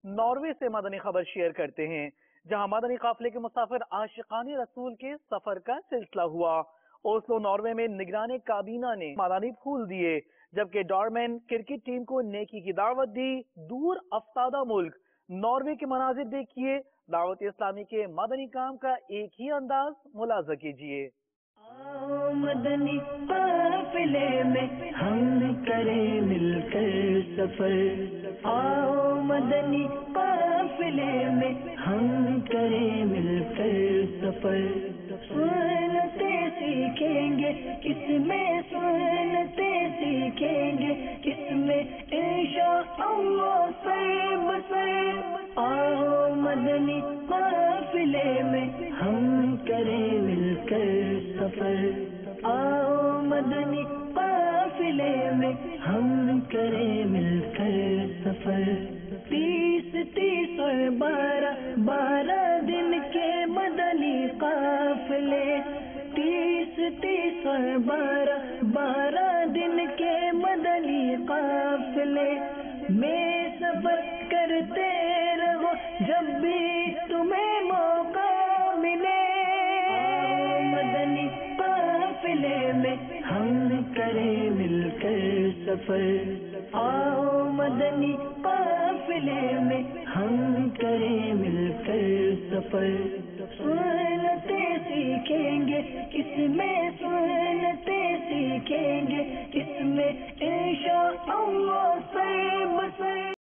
Norway سے مدنی خبر share کرتے ہیں، جہاں مدنی قافلے کے مسافر عاشقان رسول کے سفر کا سلسلہ ہوا۔ اوسلو ناروے میں نگران کابینہ نے مدنی پھول دیے، جبکہ ڈارمین کرکٹ ٹیم کو نیکی کی دعوت دی۔ دور افتادہ ملک ناروے کے مناظر دیکھیے، دعوت اسلامی کے مدنی کام کا ایک ہی انداز ملاحظہ کیجیے۔ آؤ مدنی قافلے میں ہم کریں مل کر سفر، آؤ مدنی قافلے میں ہم کریں مل کر سفر۔ سنتیں سیکھیں گے کس میں، سنتیں سیکھیں گے کس میں، انشاءاللہ سر بسر۔ آؤ مدنی قافلے میں ہم کریں مل کر سفر، آؤ مدنی قافلے میں ہم کریں مل کر سفر۔ 30 اور 12 دن کے مدنی قافلے، 30 اور 12 دن کے مدنی قافلے میں سفر کرتے رہو جب بھی تمہیں موقع ملے۔ مدنی قافلے میں ہم کریں مل کر سفر، آؤ مدنی قافلے میں ہم کریں مل کر سفر۔ سنتیں سیکھیں گے کس میں، سنتیں سیکھیں گے کس میں، انشاءاللہ سر بسر۔